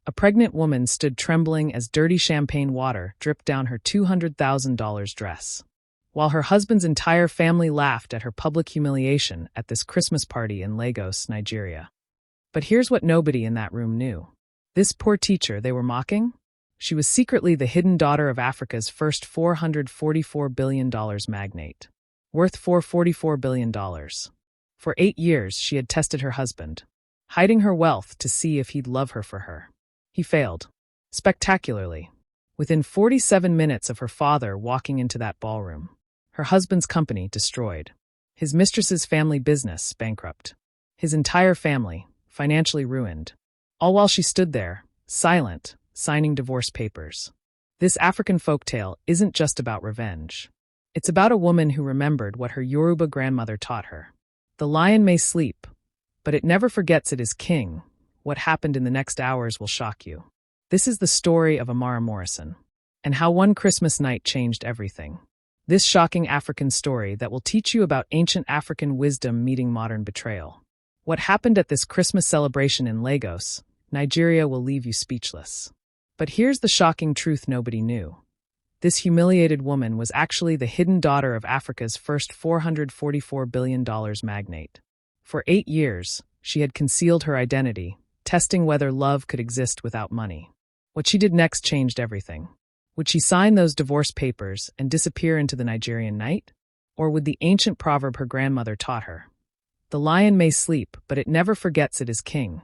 A pregnant woman stood trembling as dirty champagne water dripped down her $200,000 dress. While her husband's entire family laughed at her public humiliation at this Christmas party in Lagos, Nigeria. But here's what nobody in that room knew. This poor teacher they were mocking? She was secretly the hidden daughter of Africa's first $444 billion magnate. Worth $444 billion. For 8 years, she had tested her husband, hiding her wealth to see if he'd love her for her. He failed. Spectacularly. Within 47 minutes of her father walking into that ballroom, her husband's company destroyed. His mistress's family business bankrupt. His entire family financially ruined. All while she stood there, silent, signing divorce papers. This African folktale isn't just about revenge. It's about a woman who remembered what her Yoruba grandmother taught her. The lion may sleep, but it never forgets it is king. What happened in the next hours will shock you. This is the story of Amara Morrison, and how one Christmas night changed everything. This shocking African story that will teach you about ancient African wisdom meeting modern betrayal. What happened at this Christmas celebration in Lagos, Nigeria will leave you speechless. But here's the shocking truth nobody knew. This humiliated woman was actually the hidden daughter of Africa's first $444 billion magnate. For 8 years, she had concealed her identity, testing whether love could exist without money. What she did next changed everything. Would she sign those divorce papers and disappear into the Nigerian night? Or would the ancient proverb her grandmother taught her, "The lion may sleep, but it never forgets it is king,"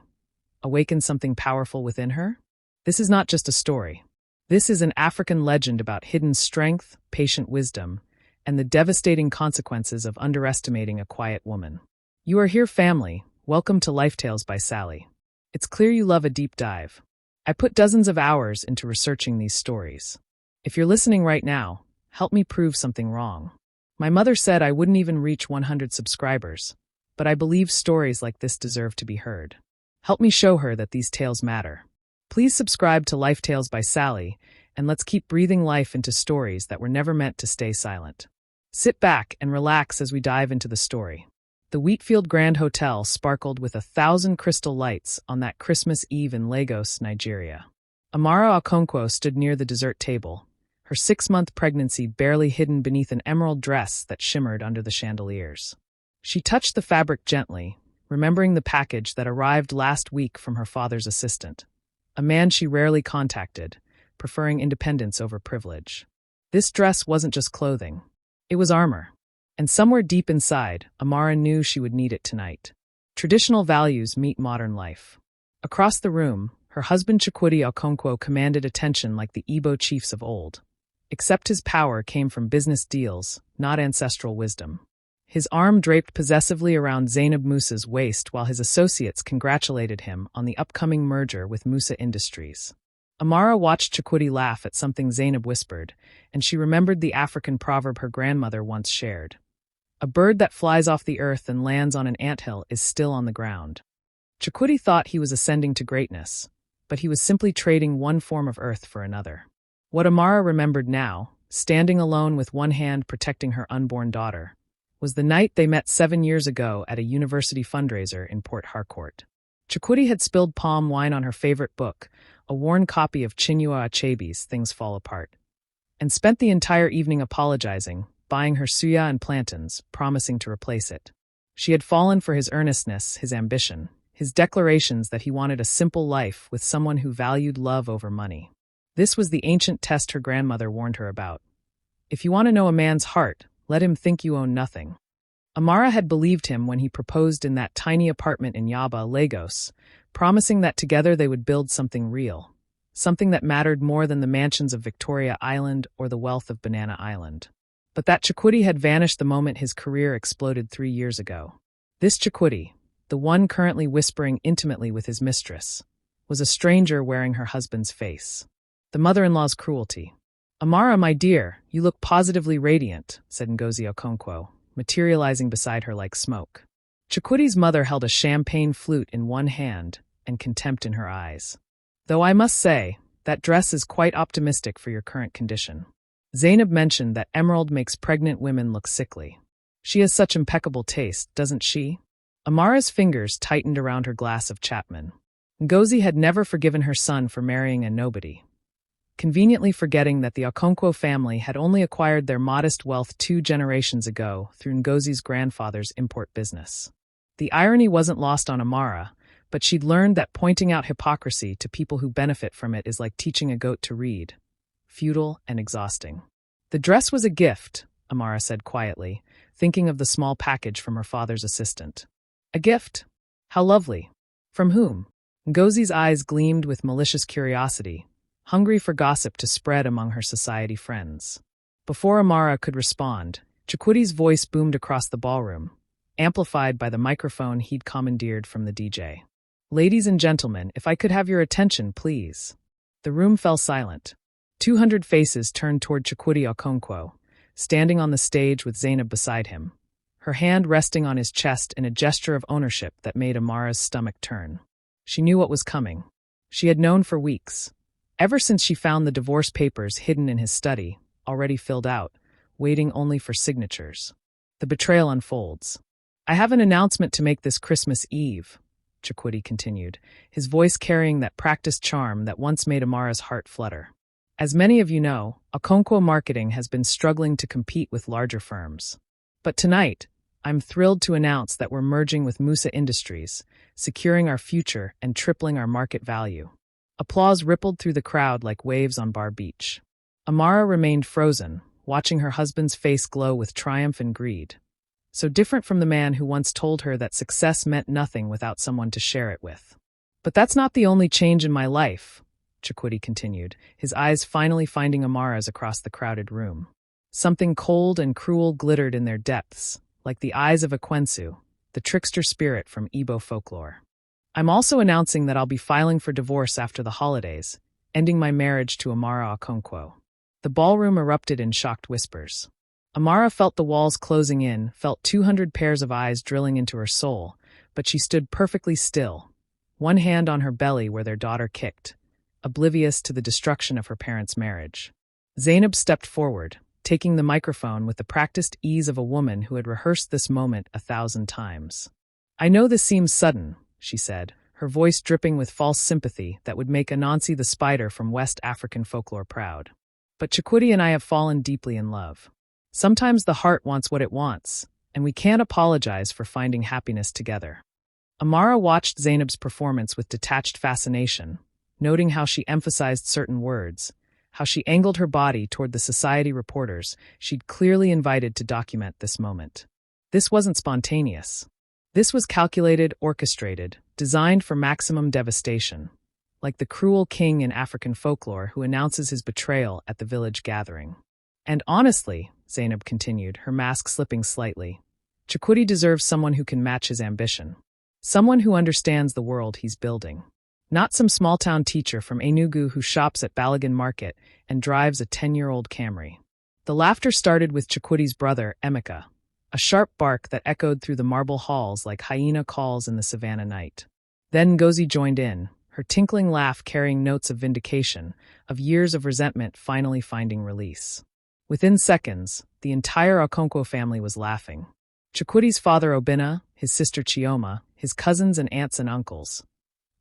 awaken something powerful within her? This is not just a story. This is an African legend about hidden strength, patient wisdom, and the devastating consequences of underestimating a quiet woman. You are here, family. Welcome to Lifetales by Sally. It's clear you love a deep dive. I put dozens of hours into researching these stories. If you're listening right now, help me prove something wrong. My mother said I wouldn't even reach 100 subscribers, but I believe stories like this deserve to be heard. Help me show her that these tales matter. Please subscribe to Lifetales by Sally, and let's keep breathing life into stories that were never meant to stay silent. Sit back and relax as we dive into the story. The Wheatfield Grand Hotel sparkled with 1,000 crystal lights on that Christmas Eve in Lagos, Nigeria. Amara Okonkwo stood near the dessert table, her 6-month pregnancy barely hidden beneath an emerald dress that shimmered under the chandeliers. She touched the fabric gently, remembering the package that arrived last week from her father's assistant, a man she rarely contacted, preferring independence over privilege. This dress wasn't just clothing. It was armor. And somewhere deep inside, Amara knew she would need it tonight. Traditional values meet modern life. Across the room, her husband Chukwudi Okonkwo commanded attention like the Igbo chiefs of old. Except his power came from business deals, not ancestral wisdom. His arm draped possessively around Zainab Musa's waist while his associates congratulated him on the upcoming merger with Musa Industries. Amara watched Chukwudi laugh at something Zainab whispered, and she remembered the African proverb her grandmother once shared. A bird that flies off the earth and lands on an anthill is still on the ground. Chukwudi thought he was ascending to greatness, but he was simply trading one form of earth for another. What Amara remembered now, standing alone with one hand protecting her unborn daughter, was the night they met 7 years ago at a university fundraiser in Port Harcourt. Chukwudi had spilled palm wine on her favorite book, a worn copy of Chinua Achebe's Things Fall Apart, and spent the entire evening apologizing, buying her suya and plantains, promising to replace it. She had fallen for his earnestness, his ambition, his declarations that he wanted a simple life with someone who valued love over money. This was the ancient test her grandmother warned her about. If you want to know a man's heart, let him think you own nothing. Amara had believed him when he proposed in that tiny apartment in Yaba, Lagos, promising that together they would build something real, something that mattered more than the mansions of Victoria Island or the wealth of Banana Island. But that Chukwudi had vanished the moment his career exploded 3 years ago. This Chukwudi, the one currently whispering intimately with his mistress, was a stranger wearing her husband's face. The mother-in-law's cruelty. "Amara, my dear, you look positively radiant," said Ngozi Okonkwo, materializing beside her like smoke. Chukwudi's mother held a champagne flute in one hand and contempt in her eyes. "Though I must say, that dress is quite optimistic for your current condition." Zainab mentioned that emerald makes pregnant women look sickly. "She has such impeccable taste, doesn't she?" Amara's fingers tightened around her glass of Chapman. Ngozi had never forgiven her son for marrying a nobody, conveniently forgetting that the Okonkwo family had only acquired their modest wealth 2 generations ago through Ngozi's grandfather's import business. The irony wasn't lost on Amara, but she'd learned that pointing out hypocrisy to people who benefit from it is like teaching a goat to read, futile and exhausting. The dress was a gift, Amara said quietly, thinking of the small package from her father's assistant. A gift? How lovely. From whom? Ngozi's eyes gleamed with malicious curiosity, hungry for gossip to spread among her society friends. Before Amara could respond, Chukwudi's voice boomed across the ballroom, amplified by the microphone he'd commandeered from the DJ. "Ladies and gentlemen, if I could have your attention, please." The room fell silent. 200 faces turned toward Chukwudi Okonkwo, standing on the stage with Zainab beside him, her hand resting on his chest in a gesture of ownership that made Amara's stomach turn. She knew what was coming. She had known for weeks, ever since she found the divorce papers hidden in his study, already filled out, waiting only for signatures. The betrayal unfolds. "I have an announcement to make this Christmas Eve," Chukwudi continued, his voice carrying that practiced charm that once made Amara's heart flutter. "As many of you know, Okonkwo Marketing has been struggling to compete with larger firms. But tonight, I'm thrilled to announce that we're merging with Musa Industries, securing our future and tripling our market value." Applause rippled through the crowd like waves on Bar Beach. Amara remained frozen, watching her husband's face glow with triumph and greed. So different from the man who once told her that success meant nothing without someone to share it with. "But that's not the only change in my life," Chukwudi continued, his eyes finally finding Amara's across the crowded room. Something cold and cruel glittered in their depths, like the eyes of Ekwensu, the trickster spirit from Igbo folklore. "I'm also announcing that I'll be filing for divorce after the holidays, ending my marriage to Amara Okonkwo." The ballroom erupted in shocked whispers. Amara felt the walls closing in, felt 200 pairs of eyes drilling into her soul, but she stood perfectly still, one hand on her belly where their daughter kicked, oblivious to the destruction of her parents' marriage. Zainab stepped forward, taking the microphone with the practiced ease of a woman who had rehearsed this moment 1,000 times. "I know this seems sudden," she said, her voice dripping with false sympathy that would make Anansi the spider from West African folklore proud. "But Chukwudi and I have fallen deeply in love. Sometimes the heart wants what it wants, and we can't apologize for finding happiness together." Amara watched Zainab's performance with detached fascination, noting how she emphasized certain words, how she angled her body toward the society reporters she'd clearly invited to document this moment. This wasn't spontaneous. This was calculated, orchestrated, designed for maximum devastation, like the cruel king in African folklore who announces his betrayal at the village gathering. "And honestly," Zainab continued, her mask slipping slightly, "Chukwudi deserves someone who can match his ambition. Someone who understands the world he's building. Not some small-town teacher from Enugu who shops at Balogun Market and drives a 10-year-old Camry." The laughter started with Chukwudi's brother, Emeka, a sharp bark that echoed through the marble halls like hyena calls in the savannah night. Then Ngozi joined in, her tinkling laugh carrying notes of vindication, of years of resentment finally finding release. Within seconds, the entire Okonkwo family was laughing. Chukwudi's father Obinna, his sister Chioma, his cousins and aunts and uncles.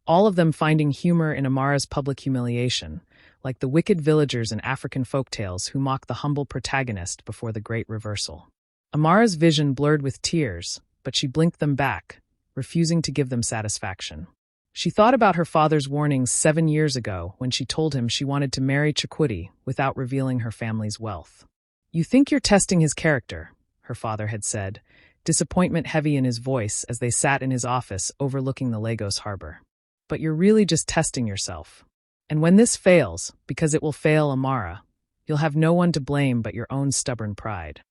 All of them finding humor in Amara's public humiliation, like the wicked villagers in African folktales who mock the humble protagonist before the great reversal. Amara's vision blurred with tears, but she blinked them back, refusing to give them satisfaction. She thought about her father's warnings 7 years ago when she told him she wanted to marry Chukwudi without revealing her family's wealth. "You think you're testing his character," her father had said, disappointment heavy in his voice as they sat in his office overlooking the Lagos harbor. "But you're really just testing yourself. And when this fails, because it will fail Amara, you'll have no one to blame but your own stubborn pride."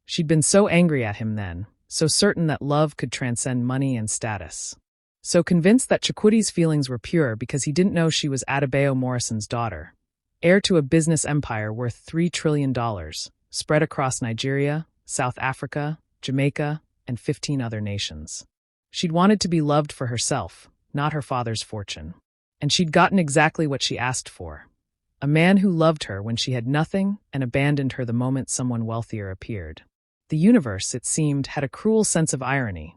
She'd been so angry at him then, so certain that love could transcend money and status. So convinced that Chukwudi's feelings were pure because he didn't know she was Adebayo Morrison's daughter, heir to a business empire worth $3 trillion, spread across Nigeria, South Africa, Jamaica, and 15 other nations. She'd wanted to be loved for herself, not her father's fortune. And she'd gotten exactly what she asked for. A man who loved her when she had nothing and abandoned her the moment someone wealthier appeared. The universe, it seemed, had a cruel sense of irony,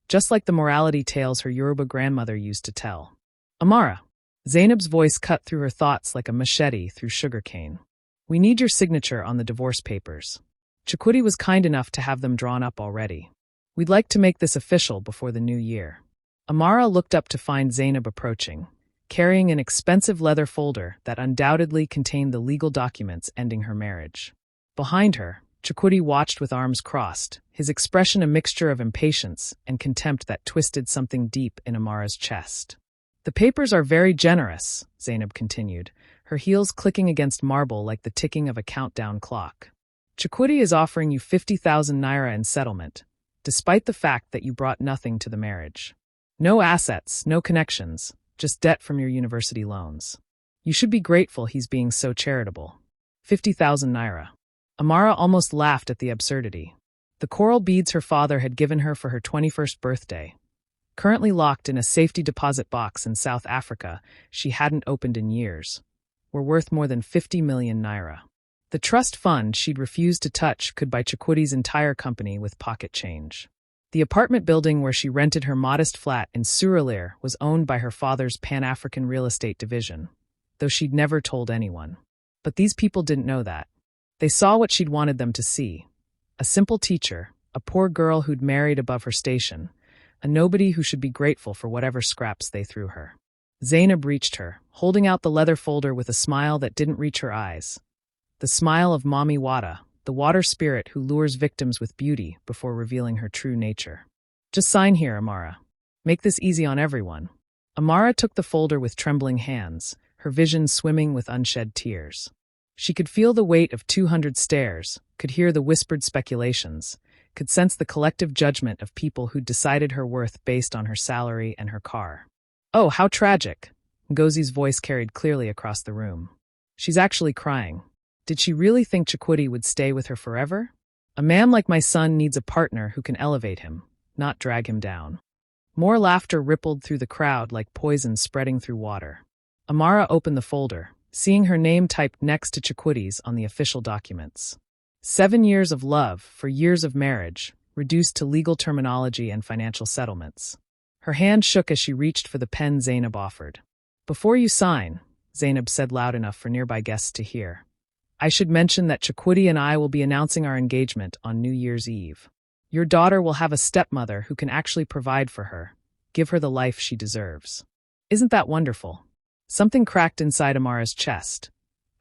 just like the morality tales her Yoruba grandmother used to tell. Amara. Zainab's voice cut through her thoughts like a machete through sugarcane. We need your signature on the divorce papers. Chakudi was kind enough to have them drawn up already. We'd like to make this official before the new year. Amara looked up to find Zainab approaching, carrying an expensive leather folder that undoubtedly contained the legal documents ending her marriage. Behind her, Chakudi watched with arms crossed, his expression a mixture of impatience and contempt that twisted something deep in Amara's chest. The papers are very generous, Zainab continued, her heels clicking against marble like the ticking of a countdown clock. Chakudi is offering you 50,000 naira in settlement, despite the fact that you brought nothing to the marriage. No assets, no connections, just debt from your university loans. You should be grateful he's being so charitable. 50,000 naira. Amara almost laughed at the absurdity. The coral beads her father had given her for her 21st birthday, currently locked in a safety deposit box in South Africa she hadn't opened in years, were worth more than 50 million naira. The trust fund she'd refused to touch could buy Chakudi's entire company with pocket change. The apartment building where she rented her modest flat in Surulere was owned by her father's Pan-African real estate division, though she'd never told anyone. But these people didn't know that. They saw what she'd wanted them to see. A simple teacher, a poor girl who'd married above her station, a nobody who should be grateful for whatever scraps they threw her. Zainab reached her, holding out the leather folder with a smile that didn't reach her eyes. The smile of Mami Wada, the water spirit who lures victims with beauty before revealing her true nature. Just sign here, Amara. Make this easy on everyone. Amara took the folder with trembling hands, her vision swimming with unshed tears. She could feel the weight of 200 stares, could hear the whispered speculations, could sense the collective judgment of people who'd decided her worth based on her salary and her car. Oh, how tragic! Ngozi's voice carried clearly across the room. She's actually crying. Did she really think Chakudi would stay with her forever? A man like my son needs a partner who can elevate him, not drag him down. More laughter rippled through the crowd like poison spreading through water. Amara opened the folder, seeing her name typed next to Chakudi's on the official documents. 7 years of love for years of marriage, reduced to legal terminology and financial settlements. Her hand shook as she reached for the pen Zainab offered. Before you sign, Zainab said loud enough for nearby guests to hear, I should mention that Chakudi and I will be announcing our engagement on New Year's Eve. Your daughter will have a stepmother who can actually provide for her, give her the life she deserves. Isn't that wonderful? Something cracked inside Amara's chest.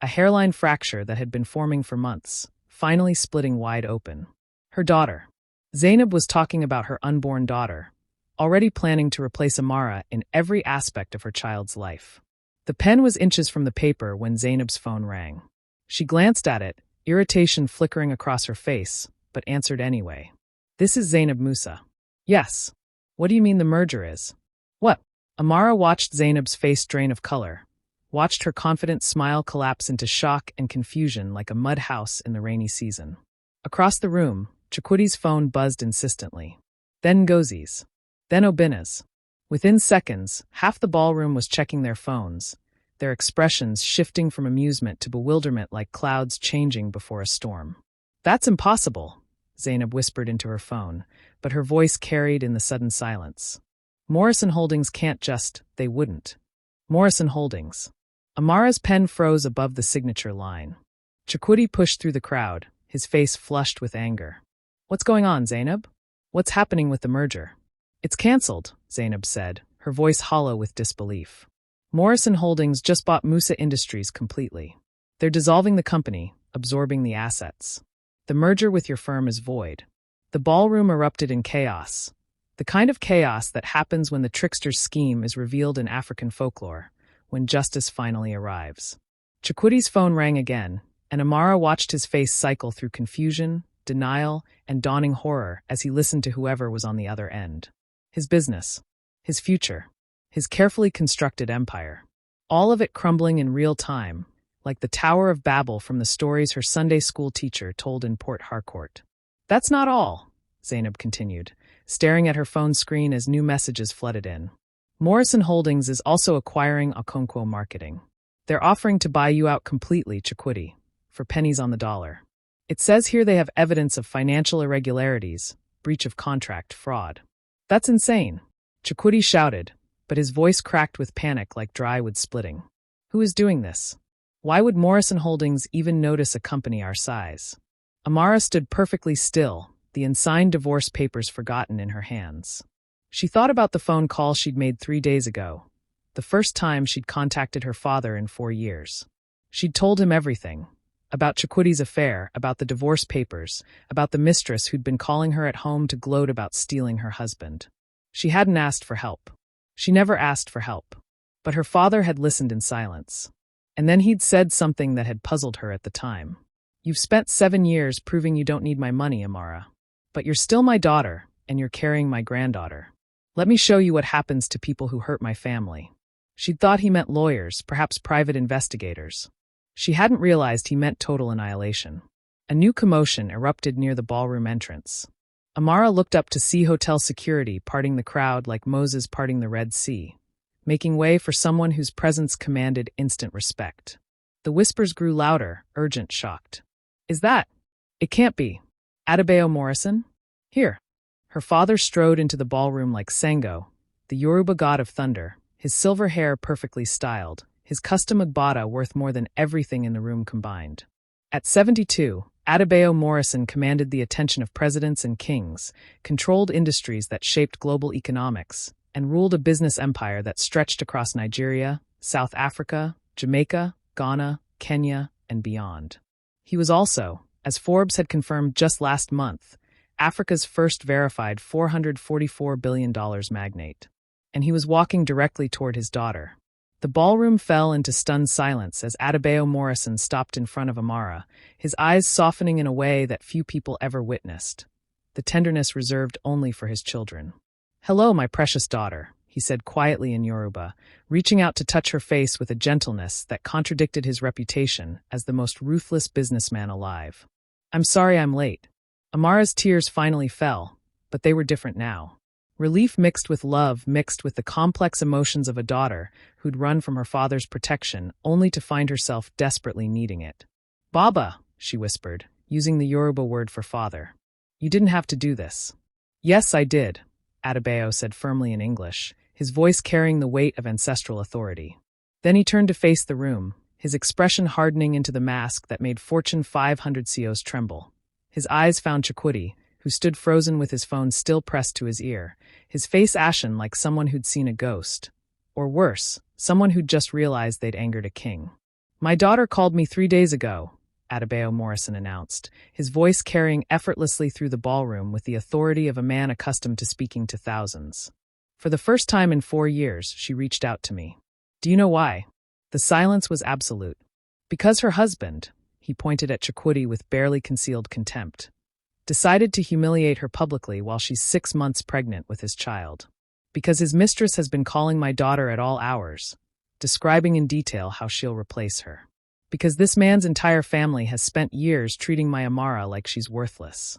A hairline fracture that had been forming for months, finally splitting wide open. Her daughter. Zainab was talking about her unborn daughter, already planning to replace Amara in every aspect of her child's life. The pen was inches from the paper when Zainab's phone rang. She glanced at it, irritation flickering across her face, but answered anyway. This is Zainab Musa. Yes. What do you mean the merger is? What? Amara watched Zainab's face drain of color, watched her confident smile collapse into shock and confusion like a mud house in the rainy season. Across the room, Chakudi's phone buzzed insistently. Then Ngozi's. Then Obina's. Within seconds, half the ballroom was checking their phones, their expressions shifting from amusement to bewilderment like clouds changing before a storm. That's impossible, Zainab whispered into her phone, but her voice carried in the sudden silence. Morrison Holdings can't just, they wouldn't. Morrison Holdings. Amara's pen froze above the signature line. Chakudi pushed through the crowd, his face flushed with anger. What's going on, Zainab? What's happening with the merger? It's cancelled, Zainab said, her voice hollow with disbelief. Morrison Holdings just bought Musa Industries completely. They're dissolving the company, absorbing the assets. The merger with your firm is void. The ballroom erupted in chaos. The kind of chaos that happens when the trickster's scheme is revealed in African folklore, when justice finally arrives. Chakudi's phone rang again, and Amara watched his face cycle through confusion, denial, and dawning horror as he listened to whoever was on the other end. His business. His future. His carefully constructed empire. All of it crumbling in real time, like the Tower of Babel from the stories her Sunday school teacher told in Port Harcourt. That's not all, Zainab continued, staring at her phone screen as new messages flooded in. Morrison Holdings is also acquiring Okonkwo Marketing. They're offering to buy you out completely, Chakudi, for pennies on the dollar. It says here they have evidence of financial irregularities, breach of contract, fraud. That's insane, Chakudi shouted, but his voice cracked with panic like dry wood splitting. Who is doing this? Why would Morrison Holdings even notice a company our size? Amara stood perfectly still, the unsigned divorce papers forgotten in her hands. She thought about the phone call she'd made 3 days ago, the first time she'd contacted her father in 4 years. She'd told him everything. About Chikwudi's affair, about the divorce papers, about the mistress who'd been calling her at home to gloat about stealing her husband. She hadn't asked for help. She never asked for help. But her father had listened in silence. And then he'd said something that had puzzled her at the time. You've spent 7 years proving you don't need my money, Amara. But you're still my daughter, and you're carrying my granddaughter. Let me show you what happens to people who hurt my family. She'd thought he meant lawyers, perhaps private investigators. She hadn't realized he meant total annihilation. A new commotion erupted near the ballroom entrance. Amara looked up to see hotel security parting the crowd like Moses parting the Red Sea, making way for someone whose presence commanded instant respect. The whispers grew louder, urgent, shocked. Is that? It can't be. Adebayo Morrison? Here. Her father strode into the ballroom like Sango, the Yoruba god of thunder, his silver hair perfectly styled, his custom agbada worth more than everything in the room combined. At 72, Adebayo Morrison commanded the attention of presidents and kings, controlled industries that shaped global economics, and ruled a business empire that stretched across Nigeria, South Africa, Jamaica, Ghana, Kenya, and beyond. He was also, as Forbes had confirmed just last month, Africa's first verified $444 billion magnate. And he was walking directly toward his daughter. The ballroom fell into stunned silence as Adebayo Morrison stopped in front of Amara, his eyes softening in a way that few people ever witnessed, the tenderness reserved only for his children. "Hello, my precious daughter," he said quietly in Yoruba, reaching out to touch her face with a gentleness that contradicted his reputation as the most ruthless businessman alive. "I'm sorry I'm late." Amara's tears finally fell, but they were different now. Relief mixed with love, mixed with the complex emotions of a daughter who'd run from her father's protection only to find herself desperately needing it. "Baba," she whispered, using the Yoruba word for father. "You didn't have to do this." "Yes, I did," Adebayo said firmly in English, his voice carrying the weight of ancestral authority. Then he turned to face the room, his expression hardening into the mask that made Fortune 500 CEOs tremble. His eyes found Chikwudi, who stood frozen with his phone still pressed to his ear, his face ashen like someone who'd seen a ghost. Or worse, someone who'd just realized they'd angered a king. "My daughter called me 3 days ago," Adebayo Morrison announced, his voice carrying effortlessly through the ballroom with the authority of a man accustomed to speaking to thousands. "For the first time in 4 years, she reached out to me. Do you know why?" The silence was absolute. "Because her husband," he pointed at Chikwudi with barely concealed contempt, "decided to humiliate her publicly while she's 6 months pregnant with his child. Because his mistress has been calling my daughter at all hours, describing in detail how she'll replace her. Because this man's entire family has spent years treating my Amara like she's worthless."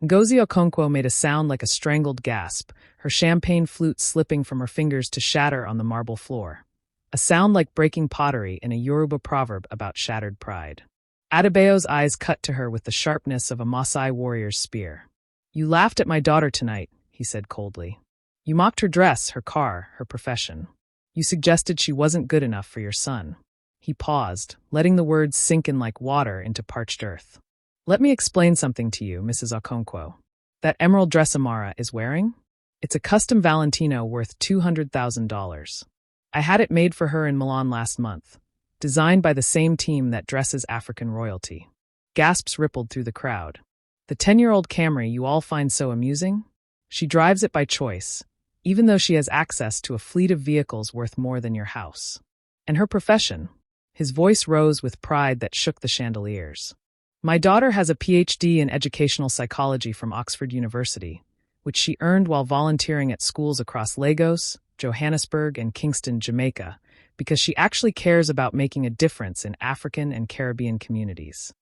Ngozi Okonkwo made a sound like a strangled gasp, her champagne flute slipping from her fingers to shatter on the marble floor. A sound like breaking pottery in a Yoruba proverb about shattered pride. Adebayo's eyes cut to her with the sharpness of a Maasai warrior's spear. "You laughed at my daughter tonight," he said coldly. "You mocked her dress, her car, her profession. You suggested she wasn't good enough for your son." He paused, letting the words sink in like water into parched earth. "Let me explain something to you, Mrs. Okonkwo. That emerald dress Amara is wearing? It's a custom Valentino worth $200,000. I had it made for her in Milan last month, designed by the same team that dresses African royalty." Gasps rippled through the crowd. "The 10-year-old Camry you all find so amusing? She drives it by choice, even though she has access to a fleet of vehicles worth more than your house. And her profession?" His voice rose with pride that shook the chandeliers. "My daughter has a PhD in educational psychology from Oxford University, which she earned while volunteering at schools across Lagos, Johannesburg, and Kingston, Jamaica, because she actually cares about making a difference in African and Caribbean communities."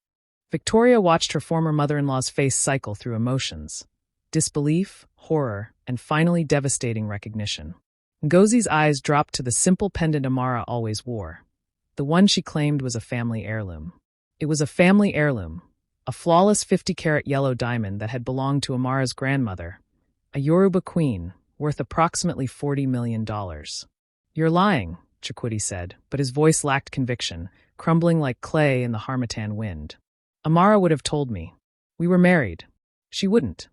Victoria watched her former mother-in-law's face cycle through emotions: disbelief, horror, and finally devastating recognition. Ngozi's eyes dropped to the simple pendant Amara always wore, the one she claimed was a family heirloom. It was a family heirloom, a flawless 50-carat yellow diamond that had belonged to Amara's grandmother, a Yoruba queen, worth approximately $40 million. You're lying, Chikwudi said, but his voice lacked conviction, crumbling like clay in the harmattan wind. Amara would have told me. We were married. She wouldn't.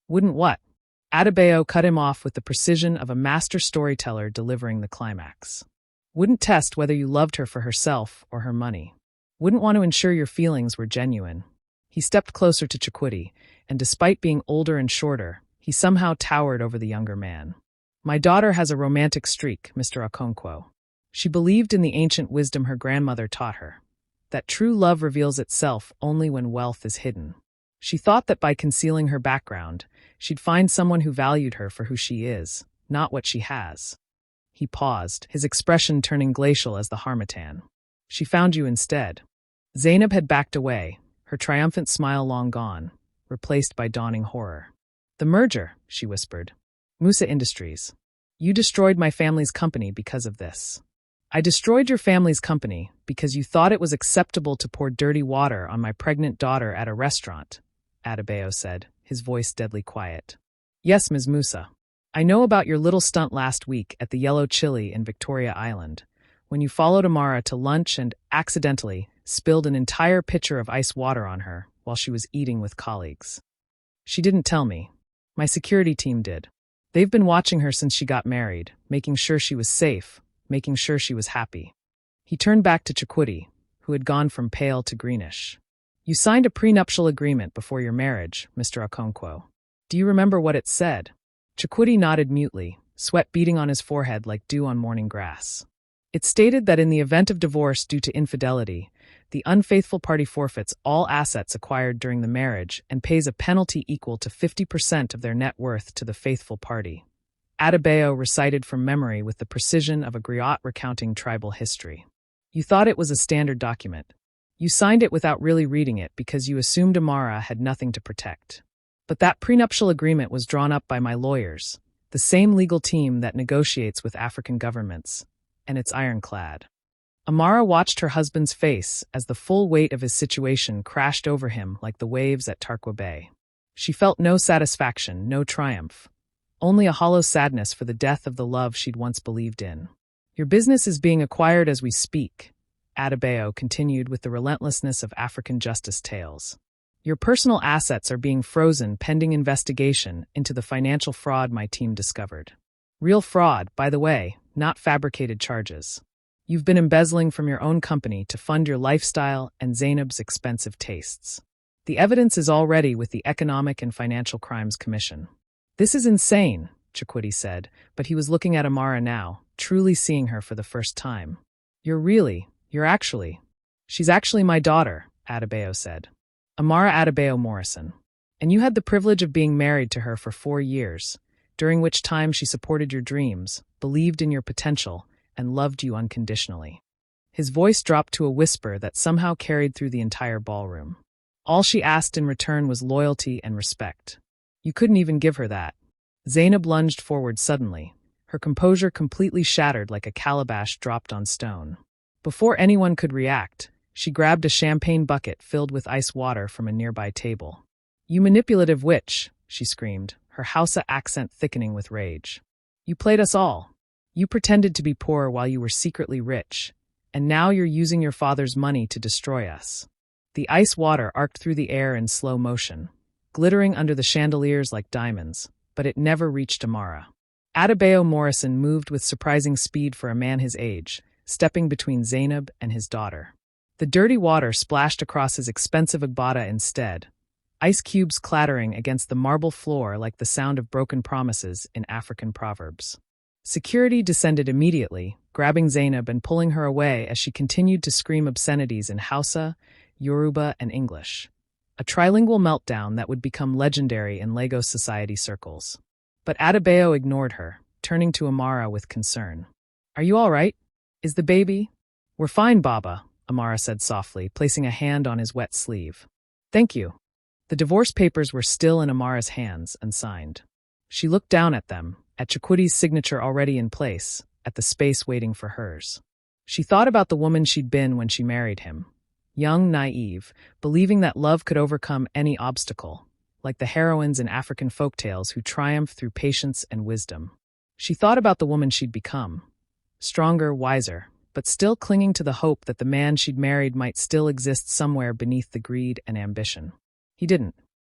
Wouldn't what? Adebayo cut him off with the precision of a master storyteller delivering the climax. Wouldn't test whether you loved her for herself or her money. Wouldn't want to ensure your feelings were genuine. He stepped closer to Chikwudi, and despite being older and shorter, he somehow towered over the younger man. My daughter has a romantic streak, Mr. Okonkwo. She believed in the ancient wisdom her grandmother taught her, that true love reveals itself only when wealth is hidden. She thought that by concealing her background, she'd find someone who valued her for who she is, not what she has. He paused, his expression turning glacial as the harmattan. She found you instead. Zainab had backed away, her triumphant smile long gone, replaced by dawning horror. The merger, she whispered. Musa Industries. You destroyed my family's company because of this. I destroyed your family's company because you thought it was acceptable to pour dirty water on my pregnant daughter at a restaurant, Adebayo said, his voice deadly quiet. Yes, Ms. Musa. I know about your little stunt last week at the Yellow Chili in Victoria Island, when you followed Amara to lunch and, accidentally, spilled an entire pitcher of ice water on her while she was eating with colleagues. She didn't tell me. My security team did. They've been watching her since she got married, making sure she was safe, making sure she was happy. He turned back to Chikwudi, who had gone from pale to greenish. You signed a prenuptial agreement before your marriage, Mr. Okonkwo. Do you remember what it said? Chikwudi nodded mutely, sweat beading on his forehead like dew on morning grass. It stated that in the event of divorce due to infidelity, the unfaithful party forfeits all assets acquired during the marriage and pays a penalty equal to 50% of their net worth to the faithful party. Adebayo recited from memory with the precision of a griot recounting tribal history. You thought it was a standard document. You signed it without really reading it because you assumed Amara had nothing to protect. But that prenuptial agreement was drawn up by my lawyers, the same legal team that negotiates with African governments, and it's ironclad. Amara watched her husband's face as the full weight of his situation crashed over him like the waves at Tarkwa Bay. She felt no satisfaction, no triumph, only a hollow sadness for the death of the love she'd once believed in. Your business is being acquired as we speak, Adebayo continued with the relentlessness of African justice tales. Your personal assets are being frozen pending investigation into the financial fraud my team discovered. Real fraud, by the way, not fabricated charges. You've been embezzling from your own company to fund your lifestyle and Zainab's expensive tastes. The evidence is already with the Economic and Financial Crimes Commission. This is insane, Chikwudi said, but he was looking at Amara now, truly seeing her for the first time. She's actually my daughter, Adebayo said. Amara Adebayo Morrison. And you had the privilege of being married to her for 4 years, during which time she supported your dreams, believed in your potential, and loved you unconditionally. His voice dropped to a whisper that somehow carried through the entire ballroom. All she asked in return was loyalty and respect. You couldn't even give her that. Zainab lunged forward suddenly, her composure completely shattered like a calabash dropped on stone. Before anyone could react, she grabbed a champagne bucket filled with ice water from a nearby table. You manipulative witch, she screamed, her Hausa accent thickening with rage. You played us all. You pretended to be poor while you were secretly rich, and now you're using your father's money to destroy us. The ice water arced through the air in slow motion, glittering under the chandeliers like diamonds, but it never reached Amara. Adebayo Morrison moved with surprising speed for a man his age, stepping between Zainab and his daughter. The dirty water splashed across his expensive agbada instead, ice cubes clattering against the marble floor like the sound of broken promises in African proverbs. Security descended immediately, grabbing Zainab and pulling her away as she continued to scream obscenities in Hausa, Yoruba, and English. A trilingual meltdown that would become legendary in Lagos society circles. But Adebayo ignored her, turning to Amara with concern. Are you all right? Is the baby? We're fine, Baba, Amara said softly, placing a hand on his wet sleeve. Thank you. The divorce papers were still in Amara's hands, unsigned. She looked down at them, at Chikwidi's signature already in place, at the space waiting for hers. She thought about the woman she'd been when she married him. Young, naive, believing that love could overcome any obstacle, like the heroines in African folktales who triumph through patience and wisdom. She thought about the woman she'd become. stronger, wiser, but still clinging to the hope that the man she'd married might still exist somewhere beneath the greed and ambition. He didn't.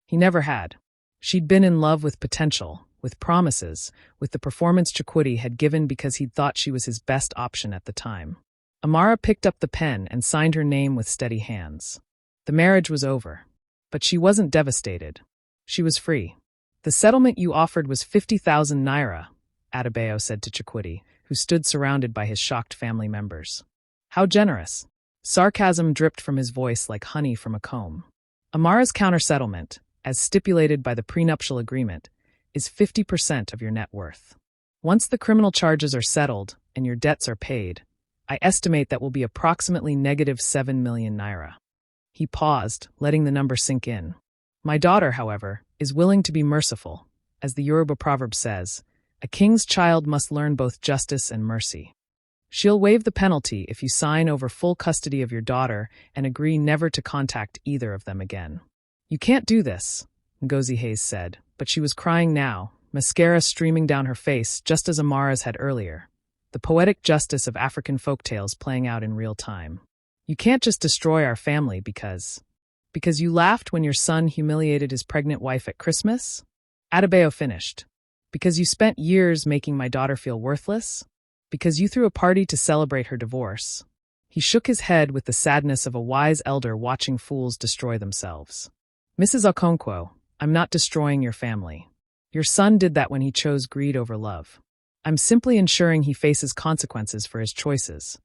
He never had. She'd been in love with potential, with promises, with the performance Chukwudi had given because he'd thought she was his best option at the time. Amara picked up the pen and signed her name with steady hands. The marriage was over. But she wasn't devastated. She was free. The settlement you offered was 50,000 naira, Adebayo said to Chukwudi, who stood surrounded by his shocked family members. How generous. Sarcasm dripped from his voice like honey from a comb. Amara's counter-settlement, as stipulated by the prenuptial agreement, is 50% of your net worth. Once the criminal charges are settled and your debts are paid, I estimate that will be approximately negative 7 million naira. He paused, letting the number sink in. My daughter, however, is willing to be merciful. As the Yoruba proverb says, a king's child must learn both justice and mercy. She'll waive the penalty if you sign over full custody of your daughter and agree never to contact either of them again. You can't do this, Ngozi Hayes said, but she was crying now, mascara streaming down her face just as Amara's had earlier. The poetic justice of African folktales playing out in real time. You can't just destroy our family because you laughed when your son humiliated his pregnant wife at Christmas? Adebayo finished. Because you spent years making my daughter feel worthless? Because you threw a party to celebrate her divorce? He shook his head with the sadness of a wise elder watching fools destroy themselves. Mrs. Okonkwo, I'm not destroying your family. Your son did that when he chose greed over love. I'm simply ensuring he faces consequences for his choices.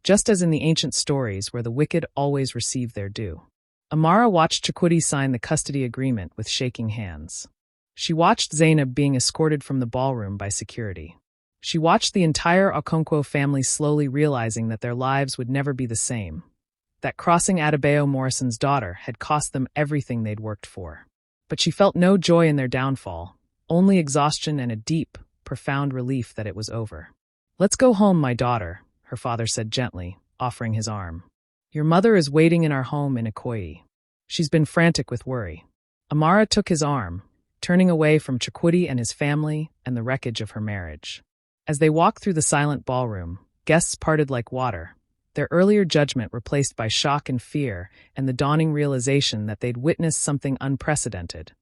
Just as in the ancient stories where the wicked always receive their due. Amara watched Chukwudi sign the custody agreement with shaking hands. She watched Zainab being escorted from the ballroom by security. She watched the entire Okonkwo family slowly realizing that their lives would never be the same. That crossing Adebayo Morrison's daughter had cost them everything they'd worked for. But she felt no joy in their downfall, only exhaustion and a deep, profound relief that it was over. Let's go home, my daughter, her father said gently, offering his arm. Your mother is waiting in our home in Ikoyi. She's been frantic with worry. Amara took his arm, turning away from Chukwudi and his family and the wreckage of her marriage. As they walked through the silent ballroom, guests parted like water, their earlier judgment replaced by shock and fear and the dawning realization that they'd witnessed something unprecedented,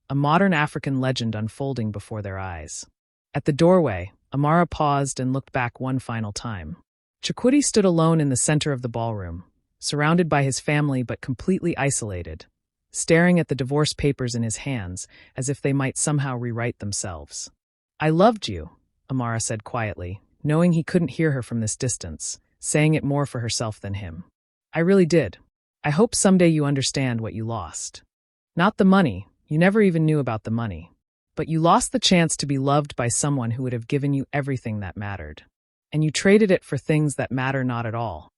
a modern African legend unfolding before their eyes. At the doorway, Amara paused and looked back one final time. Chukwudi stood alone in the center of the ballroom, surrounded by his family but completely isolated, staring at the divorce papers in his hands as if they might somehow rewrite themselves. I loved you, Amara said quietly, knowing he couldn't hear her from this distance, saying it more for herself than him. I really did. I hope someday you understand what you lost. Not the money, you never even knew about the money. But you lost the chance to be loved by someone who would have given you everything that mattered. And you traded it for things that matter not at all.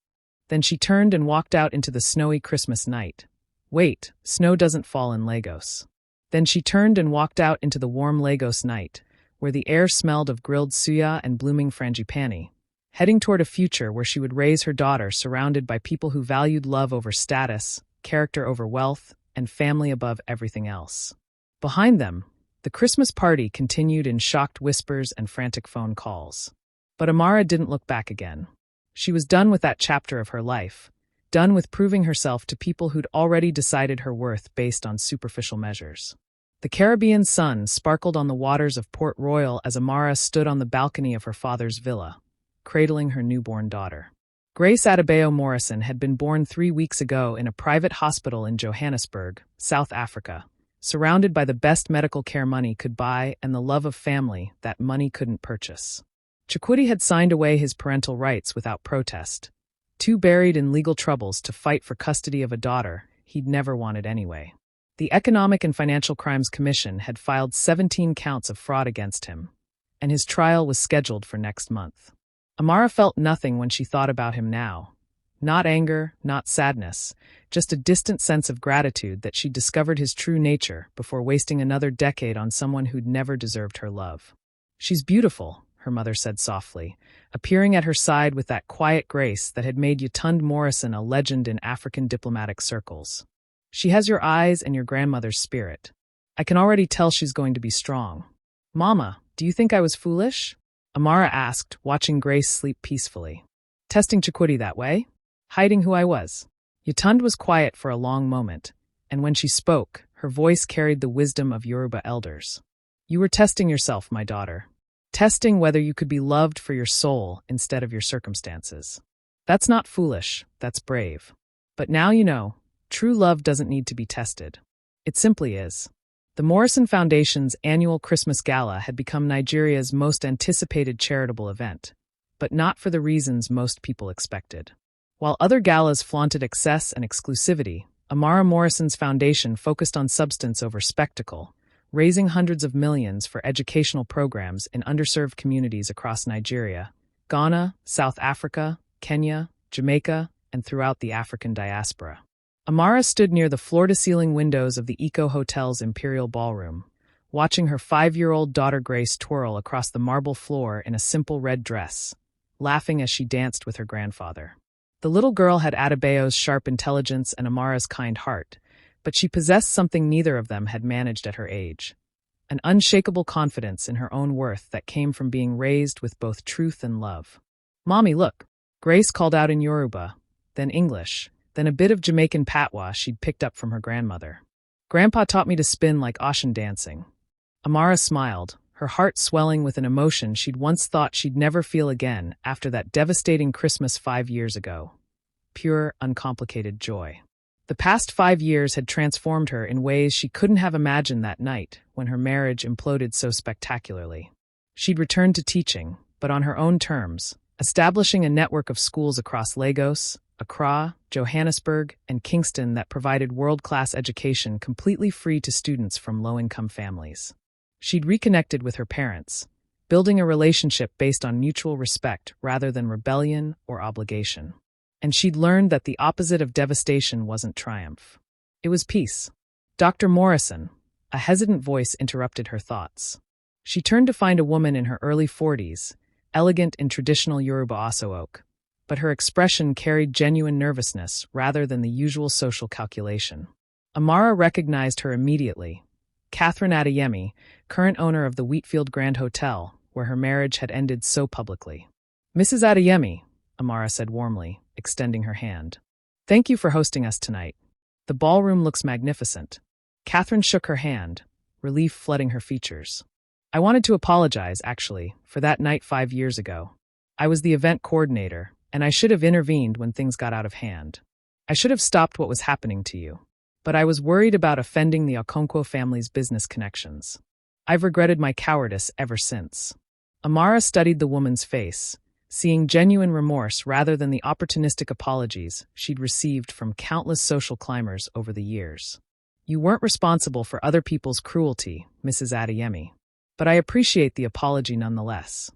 Then she turned and walked out into the snowy Christmas night. Wait, snow doesn't fall in Lagos. Then she turned and walked out into the warm Lagos night, where the air smelled of grilled suya and blooming frangipani, heading toward a future where she would raise her daughter surrounded by people who valued love over status, character over wealth, and family above everything else. Behind them, the Christmas party continued in shocked whispers and frantic phone calls. But Amara didn't look back again. She was done with that chapter of her life, done with proving herself to people who'd already decided her worth based on superficial measures. The Caribbean sun sparkled on the waters of Port Royal as Amara stood on the balcony of her father's villa, cradling her newborn daughter. Grace Adebayo Morrison had been born 3 weeks ago in a private hospital in Johannesburg, South Africa, surrounded by the best medical care money could buy and the love of family that money couldn't purchase. Chukwudi had signed away his parental rights without protest, too buried in legal troubles to fight for custody of a daughter he'd never wanted anyway. The Economic and Financial Crimes Commission had filed 17 counts of fraud against him, and his trial was scheduled for next month. Amara felt nothing when she thought about him now. Not anger, not sadness, just a distant sense of gratitude that she'd discovered his true nature before wasting another decade on someone who'd never deserved her love. She's beautiful, her mother said softly, appearing at her side with that quiet grace that had made Yatund Morrison a legend in African diplomatic circles. She has your eyes and your grandmother's spirit. I can already tell she's going to be strong. Mama, do you think I was foolish? Amara asked, watching Grace sleep peacefully. Testing Chikwudi that way? Hiding who I was. Yatund was quiet for a long moment, and when she spoke, her voice carried the wisdom of Yoruba elders. You were testing yourself, my daughter. Testing whether you could be loved for your soul instead of your circumstances. That's not foolish, that's brave. But now you know, true love doesn't need to be tested. It simply is. The Morrison Foundation's annual Christmas Gala had become Nigeria's most anticipated charitable event, but not for the reasons most people expected. While other galas flaunted excess and exclusivity, Amara Morrison's foundation focused on substance over spectacle, raising hundreds of millions for educational programs in underserved communities across Nigeria, Ghana, South Africa, Kenya, Jamaica, and throughout the African diaspora. Amara stood near the floor-to-ceiling windows of the Eco Hotel's Imperial Ballroom, watching her 5-year-old daughter Grace twirl across the marble floor in a simple red dress, laughing as she danced with her grandfather. The little girl had Adebayo's sharp intelligence and Amara's kind heart, but she possessed something neither of them had managed at her age. An unshakable confidence in her own worth that came from being raised with both truth and love. "Mommy, look," Grace called out in Yoruba, then English, then a bit of Jamaican patois she'd picked up from her grandmother. "Grandpa taught me to spin like ocean dancing." Amara smiled, her heart swelling with an emotion she'd once thought she'd never feel again after that devastating Christmas 5 years ago. Pure, uncomplicated joy. The past 5 years had transformed her in ways she couldn't have imagined that night when her marriage imploded so spectacularly. She'd returned to teaching, but on her own terms, establishing a network of schools across Lagos, Accra, Johannesburg, and Kingston that provided world-class education completely free to students from low-income families. She'd reconnected with her parents, building a relationship based on mutual respect rather than rebellion or obligation. And she'd learned that the opposite of devastation wasn't triumph. It was peace. "Dr. Morrison," a hesitant voice interrupted her thoughts. She turned to find a woman in her early 40s, elegant in traditional Yoruba aso-oak, but her expression carried genuine nervousness rather than the usual social calculation. Amara recognized her immediately. Catherine Adeyemi, current owner of the Wheatfield Grand Hotel, where her marriage had ended so publicly. "Mrs. Adeyemi," Amara said warmly, extending her hand. "Thank you for hosting us tonight. The ballroom looks magnificent." Catherine shook her hand, relief flooding her features. "I wanted to apologize, actually, for that night 5 years ago. I was the event coordinator, and I should have intervened when things got out of hand. I should have stopped what was happening to you. But I was worried about offending the Okonkwo family's business connections. I've regretted my cowardice ever since." Amara studied the woman's face, seeing genuine remorse rather than the opportunistic apologies she'd received from countless social climbers over the years. "You weren't responsible for other people's cruelty, Mrs. Adeyemi, but I appreciate the apology nonetheless.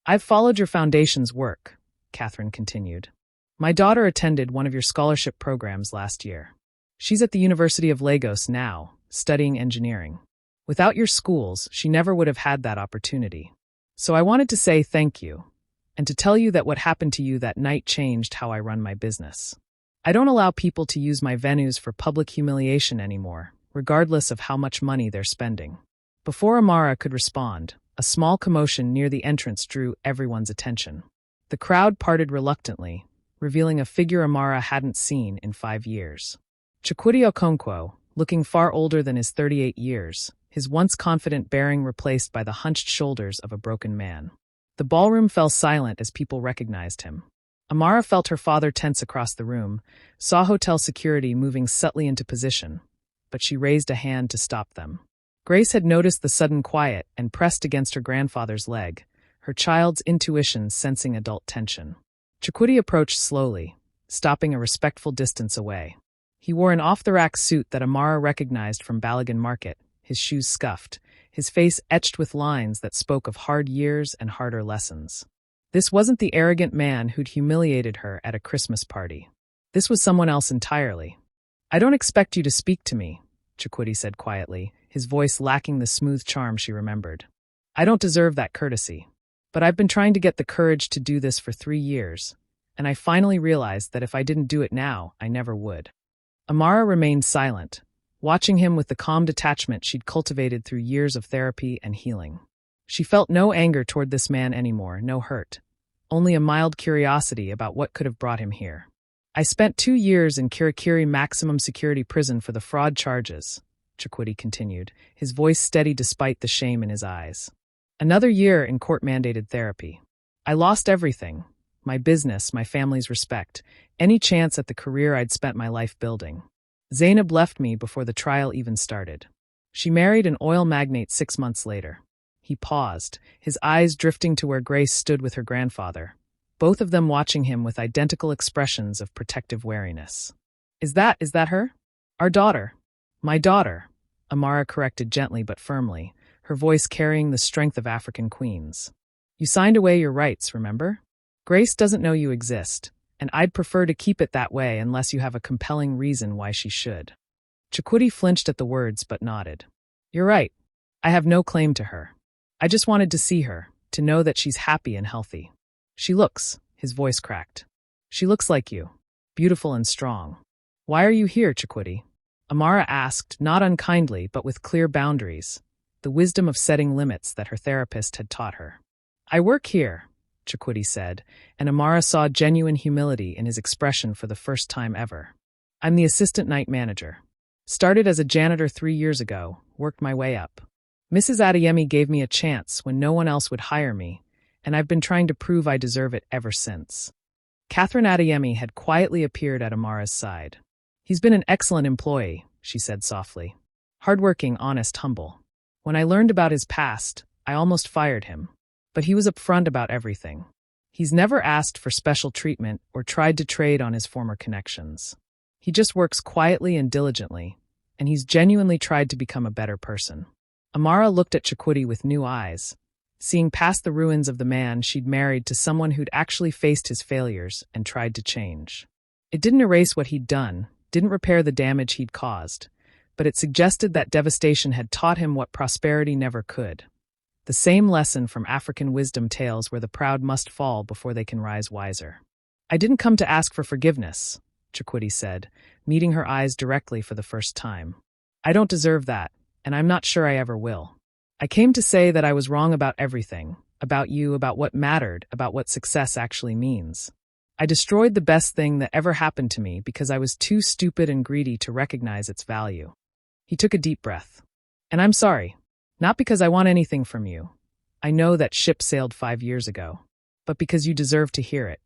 I've followed your foundation's work," Catherine continued. "My daughter attended one of your scholarship programs last year. She's at the University of Lagos now, studying engineering. Without your schools, she never would have had that opportunity. So I wanted to say thank you, and to tell you that what happened to you that night changed how I run my business. I don't allow people to use my venues for public humiliation anymore, regardless of how much money they're spending." Before Amara could respond, a small commotion near the entrance drew everyone's attention. The crowd parted reluctantly, revealing a figure Amara hadn't seen in 5 years. Chikwudi Okonkwo, looking far older than his 38 years, his once confident bearing replaced by the hunched shoulders of a broken man. The ballroom fell silent as people recognized him. Amara felt her father tense across the room, saw hotel security moving subtly into position, but she raised a hand to stop them. Grace had noticed the sudden quiet and pressed against her grandfather's leg, her child's intuition sensing adult tension. Chikwudi approached slowly, stopping a respectful distance away. He wore an off-the-rack suit that Amara recognized from Balogun Market, his shoes scuffed, his face etched with lines that spoke of hard years and harder lessons. This wasn't the arrogant man who'd humiliated her at a Christmas party. This was someone else entirely. "I don't expect you to speak to me," Chikwudi said quietly, his voice lacking the smooth charm she remembered. "I don't deserve that courtesy. But I've been trying to get the courage to do this for 3 years, and I finally realized that if I didn't do it now, I never would." Amara remained silent, watching him with the calm detachment she'd cultivated through years of therapy and healing. She felt no anger toward this man anymore, no hurt. Only a mild curiosity about what could have brought him here. I spent 2 years in Kirikiri maximum security prison for the fraud charges, Chikwudi continued, his voice steady despite the shame in his eyes. Another year in court-mandated therapy. I lost everything. My business, my family's respect, any chance at the career I'd spent my life building. Zainab left me before the trial even started. She married an oil magnate 6 months later. He paused, his eyes drifting to where Grace stood with her grandfather, both of them watching him with identical expressions of protective wariness. Is that her? Our daughter. My daughter, Amara corrected gently but firmly, her voice carrying the strength of African queens. You signed away your rights, remember? Grace doesn't know you exist, and I'd prefer to keep it that way unless you have a compelling reason why she should. Chikwudi flinched at the words but nodded. You're right. I have no claim to her. I just wanted to see her, to know that she's happy and healthy. She looks, his voice cracked. She looks like you, beautiful and strong. Why are you here, Chikwudi? Amara asked, not unkindly but with clear boundaries, the wisdom of setting limits that her therapist had taught her. I work here, Chikwudi said, and Amara saw genuine humility in his expression for the first time ever. I'm the assistant night manager. Started as a janitor 3 years ago, worked my way up. Mrs. Adeyemi gave me a chance when no one else would hire me, and I've been trying to prove I deserve it ever since. Catherine Adeyemi had quietly appeared at Amara's side. He's been an excellent employee, she said softly. Hardworking, honest, humble. When I learned about his past, I almost fired him. But he was upfront about everything. He's never asked for special treatment or tried to trade on his former connections. He just works quietly and diligently, and he's genuinely tried to become a better person. Amara looked at Chikwudi with new eyes, seeing past the ruins of the man she'd married to someone who'd actually faced his failures and tried to change. It didn't erase what he'd done, didn't repair the damage he'd caused, but it suggested that devastation had taught him what prosperity never could. The same lesson from African wisdom tales where the proud must fall before they can rise wiser. I didn't come to ask for forgiveness, Chikwudi said, meeting her eyes directly for the first time. I don't deserve that, and I'm not sure I ever will. I came to say that I was wrong about everything, about you, about what mattered, about what success actually means. I destroyed the best thing that ever happened to me because I was too stupid and greedy to recognize its value. He took a deep breath. And I'm sorry. Not because I want anything from you. I know that ship sailed 5 years ago. But because you deserve to hear it.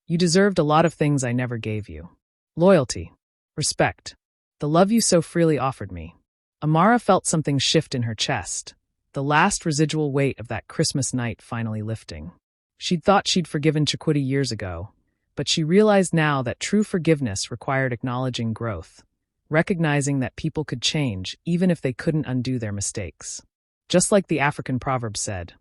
You deserved a lot of things I never gave you. Loyalty. Respect. The love you so freely offered me. Amara felt something shift in her chest, the last residual weight of that Christmas night finally lifting. She'd thought she'd forgiven Chikwudi years ago, but she realized now that true forgiveness required acknowledging growth, recognizing that people could change even if they couldn't undo their mistakes. Just like the African proverb said,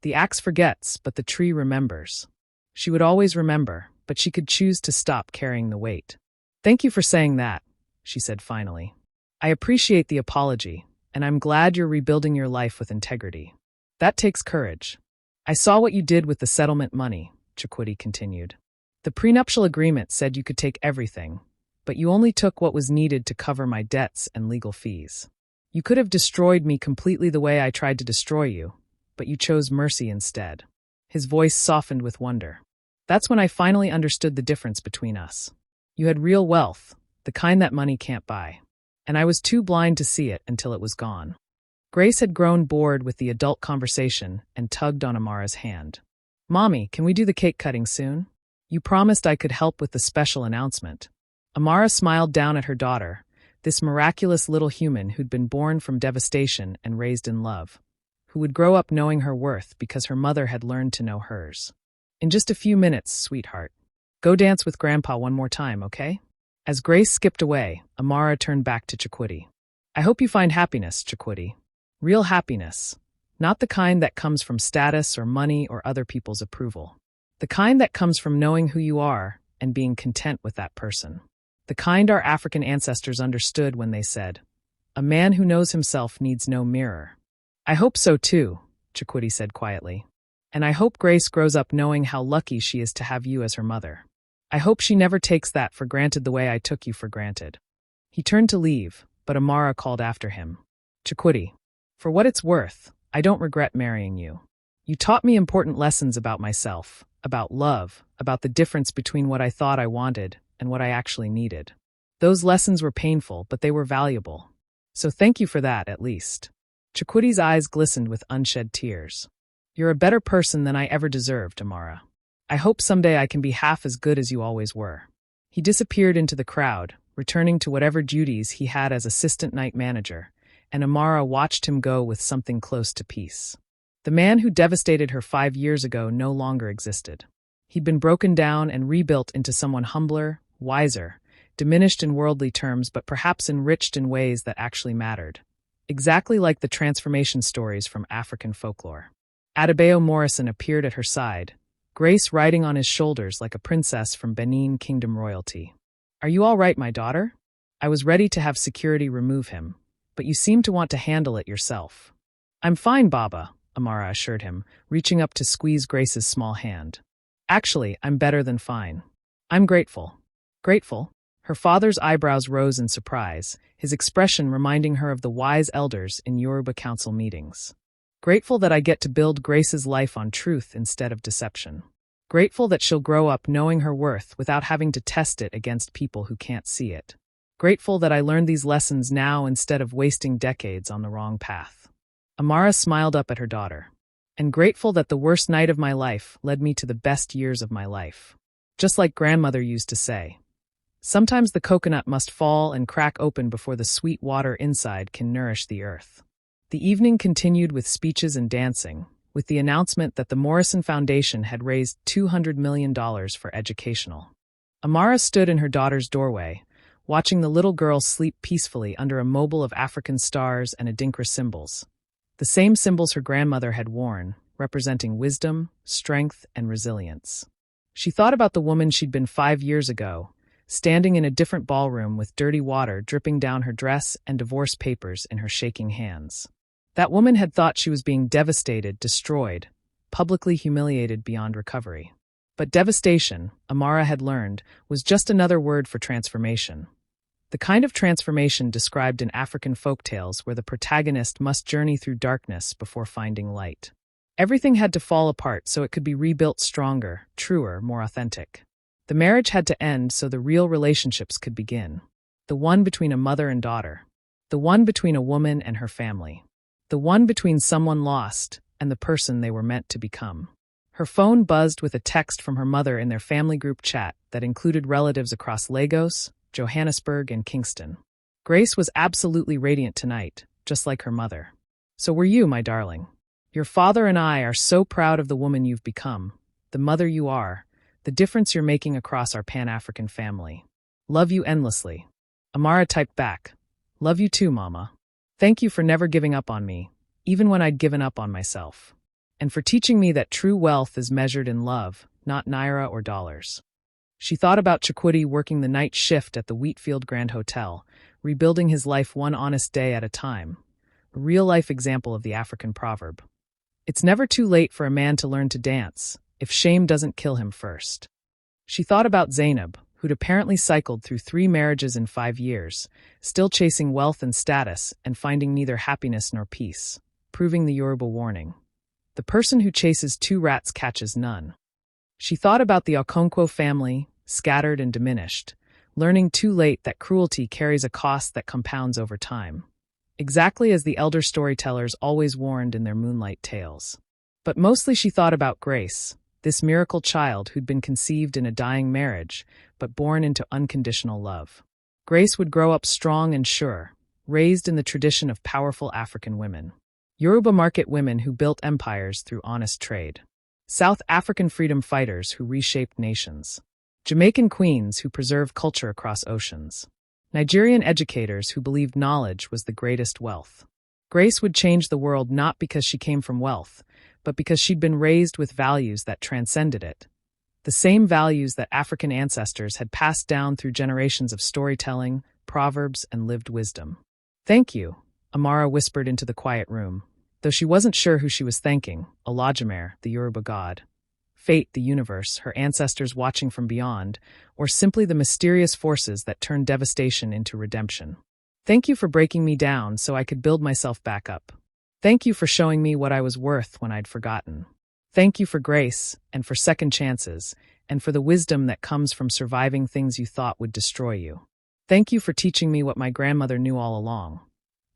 the axe forgets, but the tree remembers. She would always remember, but she could choose to stop carrying the weight. Thank you for saying that, she said finally. I appreciate the apology, and I'm glad you're rebuilding your life with integrity. That takes courage. I saw what you did with the settlement money, Chikwudi continued. The prenuptial agreement said you could take everything, but you only took what was needed to cover my debts and legal fees. You could have destroyed me completely the way I tried to destroy you, but you chose mercy instead. His voice softened with wonder. That's when I finally understood the difference between us. You had real wealth, the kind that money can't buy. And I was too blind to see it until it was gone. Grace had grown bored with the adult conversation and tugged on Amara's hand. Mommy, can we do the cake cutting soon? You promised I could help with the special announcement. Amara smiled down at her daughter, this miraculous little human who'd been born from devastation and raised in love, who would grow up knowing her worth because her mother had learned to know hers. In just a few minutes, sweetheart. Go dance with Grandpa one more time, okay? As Grace skipped away, Amara turned back to Chikwudi. I hope you find happiness, Chikwudi. Real happiness. Not the kind that comes from status or money or other people's approval. The kind that comes from knowing who you are and being content with that person. The kind our African ancestors understood when they said, a man who knows himself needs no mirror. I hope so too, Chikwudi said quietly. And I hope Grace grows up knowing how lucky she is to have you as her mother. I hope she never takes that for granted the way I took you for granted. He turned to leave, but Amara called after him. Chikwudi, for what it's worth, I don't regret marrying you. You taught me important lessons about myself, about love, about the difference between what I thought I wanted and what I actually needed. Those lessons were painful, but they were valuable. So thank you for that, at least." Chikwuti's eyes glistened with unshed tears. "You're a better person than I ever deserved, Amara. I hope someday I can be half as good as you always were." He disappeared into the crowd, returning to whatever duties he had as assistant night manager, and Amara watched him go with something close to peace. The man who devastated her 5 years ago no longer existed. He'd been broken down and rebuilt into someone humbler, wiser, diminished in worldly terms but perhaps enriched in ways that actually mattered. Exactly like the transformation stories from African folklore. Adebayo Morrison appeared at her side, Grace riding on his shoulders like a princess from Benin Kingdom royalty. "Are you all right, my daughter?" I was ready to have security remove him, but you seem to want to handle it yourself. "I'm fine, Baba," Amara assured him, reaching up to squeeze Grace's small hand. "Actually, I'm better than fine. I'm grateful." "Grateful?" Her father's eyebrows rose in surprise, his expression reminding her of the wise elders in Yoruba council meetings. "Grateful that I get to build Grace's life on truth instead of deception. Grateful that she'll grow up knowing her worth without having to test it against people who can't see it. Grateful that I learned these lessons now instead of wasting decades on the wrong path." Amara smiled up at her daughter. "And grateful that the worst night of my life led me to the best years of my life. Just like grandmother used to say. Sometimes the coconut must fall and crack open before the sweet water inside can nourish the earth." The evening continued with speeches and dancing, with the announcement that the Morrison Foundation had raised $200 million for educational. Amara stood in her daughter's doorway, watching the little girl sleep peacefully under a mobile of African stars and Adinkra symbols. The same symbols her grandmother had worn, representing wisdom, strength, and resilience. She thought about the woman she'd been 5 years ago, standing in a different ballroom with dirty water dripping down her dress and divorce papers in her shaking hands. That woman had thought she was being devastated, destroyed, publicly humiliated beyond recovery. But devastation, Amara had learned, was just another word for transformation. The kind of transformation described in African folktales where the protagonist must journey through darkness before finding light. Everything had to fall apart so it could be rebuilt stronger, truer, more authentic. The marriage had to end so the real relationships could begin. The one between a mother and daughter. The one between a woman and her family. The one between someone lost and the person they were meant to become. Her phone buzzed with a text from her mother in their family group chat that included relatives across Lagos, Johannesburg, and Kingston. Grace was absolutely radiant tonight, just like her mother. "So were you, my darling. Your father and I are so proud of the woman you've become, the mother you are, the difference you're making across our Pan-African family. Love you endlessly." Amara typed back, "Love you too, Mama. Thank you for never giving up on me, even when I'd given up on myself. And for teaching me that true wealth is measured in love, not naira or dollars." She thought about Chikwooti working the night shift at the Wheatfield Grand Hotel, rebuilding his life one honest day at a time. A real-life example of the African proverb. It's never too late for a man to learn to dance, if shame doesn't kill him first. She thought about Zainab, who'd apparently cycled through 3 marriages in 5 years, still chasing wealth and status and finding neither happiness nor peace, proving the Yoruba warning. The person who chases 2 rats catches none. She thought about the Okonkwo family, scattered and diminished, learning too late that cruelty carries a cost that compounds over time. Exactly as the elder storytellers always warned in their moonlight tales. But mostly she thought about Grace, this miracle child who'd been conceived in a dying marriage, but born into unconditional love. Grace would grow up strong and sure, raised in the tradition of powerful African women. Yoruba market women who built empires through honest trade. South African freedom fighters who reshaped nations. Jamaican queens who preserved culture across oceans. Nigerian educators who believed knowledge was the greatest wealth. Grace would change the world not because she came from wealth, but because she'd been raised with values that transcended it. The same values that African ancestors had passed down through generations of storytelling, proverbs, and lived wisdom. "Thank you," Amara whispered into the quiet room, though she wasn't sure who she was thanking, Olodumare, the Yoruba god, fate, the universe, her ancestors watching from beyond, or simply the mysterious forces that turned devastation into redemption. "Thank you for breaking me down so I could build myself back up." Thank you for showing me what I was worth when I'd forgotten. Thank you for grace, and for second chances, and for the wisdom that comes from surviving things you thought would destroy you. Thank you for teaching me what my grandmother knew all along,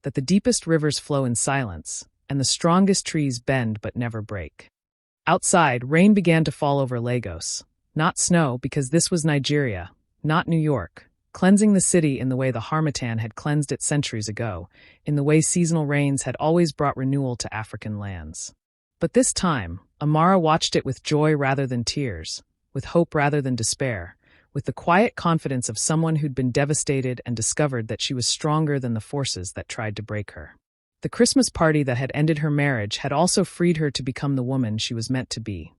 that the deepest rivers flow in silence, and the strongest trees bend but never break. Outside, rain began to fall over Lagos. Not snow, because this was Nigeria, not New York, cleansing the city in the way the harmattan had cleansed it centuries ago, in the way seasonal rains had always brought renewal to African lands. But this time, Amara watched it with joy rather than tears, with hope rather than despair, with the quiet confidence of someone who'd been devastated and discovered that she was stronger than the forces that tried to break her. The Christmas party that had ended her marriage had also freed her to become the woman she was meant to be,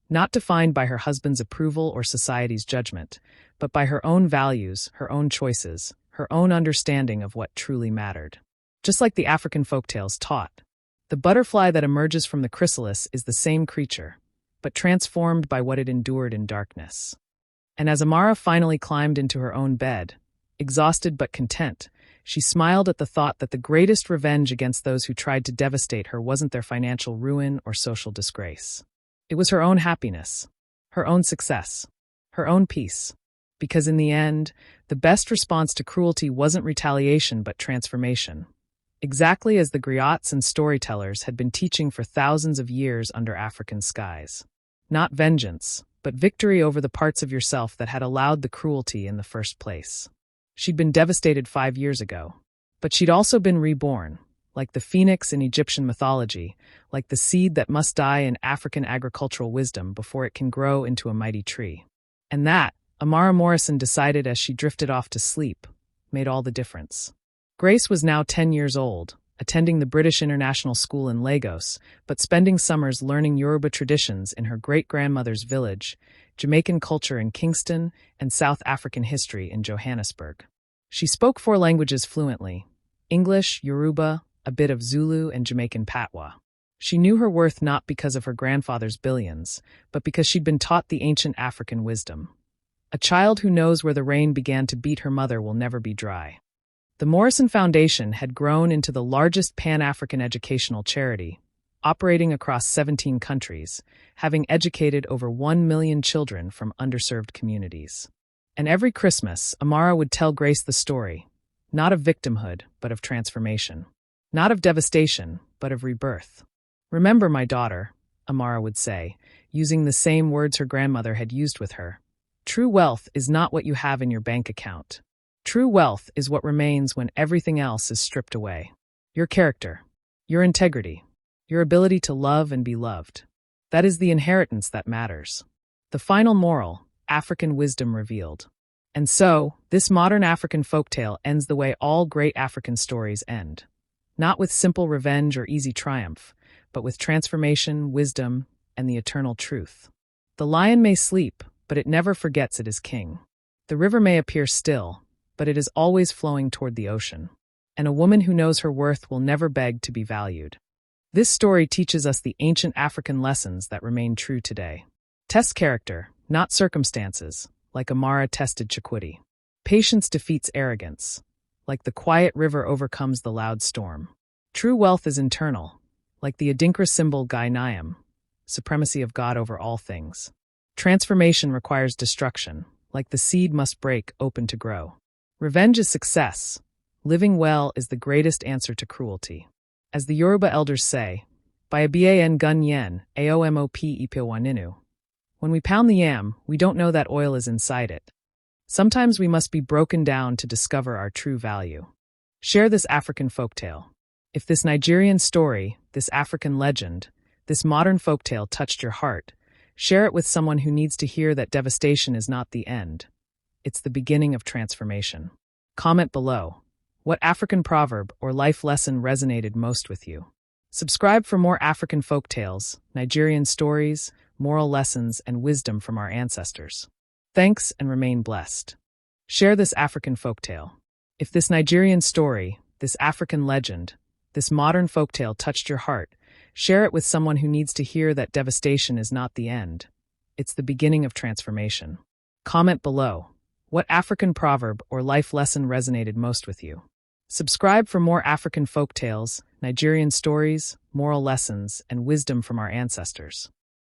not defined by her husband's approval or society's judgment, but by her own values, her own choices, her own understanding of what truly mattered. Just like the African folktales taught, the butterfly that emerges from the chrysalis is the same creature, but transformed by what it endured in darkness. And as Amara finally climbed into her own bed, exhausted but content, she smiled at the thought that the greatest revenge against those who tried to devastate her wasn't their financial ruin or social disgrace. It was her own happiness, her own success, her own peace. Because in the end, the best response to cruelty wasn't retaliation but transformation. Exactly as the griots and storytellers had been teaching for thousands of years under African skies. Not vengeance, but victory over the parts of yourself that had allowed the cruelty in the first place. She'd been devastated 5 years ago, but she'd also been reborn, like the phoenix in Egyptian mythology, like the seed that must die in African agricultural wisdom before it can grow into a mighty tree. And that, Amara Morrison decided as she drifted off to sleep, made all the difference. Grace was now 10 years old, attending the British International School in Lagos, but spending summers learning Yoruba traditions in her great-grandmother's village, Jamaican culture in Kingston, and South African history in Johannesburg. She spoke 4 languages fluently: English, Yoruba, a bit of Zulu, and Jamaican patois. She knew her worth not because of her grandfather's billions, but because she'd been taught the ancient African wisdom. A child who knows where the rain began to beat her mother will never be dry. The Morrison Foundation had grown into the largest Pan-African educational charity, operating across 17 countries, having educated over 1 million children from underserved communities. And every Christmas, Amara would tell Grace the story, not of victimhood, but of transformation. Not of devastation, but of rebirth. "Remember, my daughter," Amara would say, using the same words her grandmother had used with her. "True wealth is not what you have in your bank account. True wealth is what remains when everything else is stripped away. Your character, your integrity, your ability to love and be loved. That is the inheritance that matters." The final moral, African wisdom revealed. And so, this modern African folktale ends the way all great African stories end. Not with simple revenge or easy triumph, but with transformation, wisdom, and the eternal truth. The lion may sleep, but it never forgets it is king. The river may appear still, but it is always flowing toward the ocean. And a woman who knows her worth will never beg to be valued. This story teaches us the ancient African lessons that remain true today. Test character, not circumstances, like Amara tested Chikwudi. Patience defeats arrogance, like the quiet river overcomes the loud storm. True wealth is internal, like the Adinkra symbol Gainayam, supremacy of God over all things. Transformation requires destruction, like the seed must break open to grow. Revenge is success. Living well is the greatest answer to cruelty. As the Yoruba elders say, "Ban gun yen, aomop ipiwaninu." When we pound the yam, we don't know that oil is inside it. Sometimes we must be broken down to discover our true value. Share this African folktale. If this Nigerian story, this African legend, this modern folktale touched your heart, share it with someone who needs to hear that devastation is not the end. It's the beginning of transformation. Comment below. What African proverb or life lesson resonated most with you? Subscribe for more African folktales, Nigerian stories, moral lessons, and wisdom from our ancestors. Thanks and remain blessed. Share this African folktale. If this Nigerian story, this African legend, this modern folktale touched your heart, share it with someone who needs to hear that devastation is not the end. It's the beginning of transformation. Comment below. What African proverb or life lesson resonated most with you? Subscribe for more African folktales, Nigerian stories, moral lessons, and wisdom from our ancestors.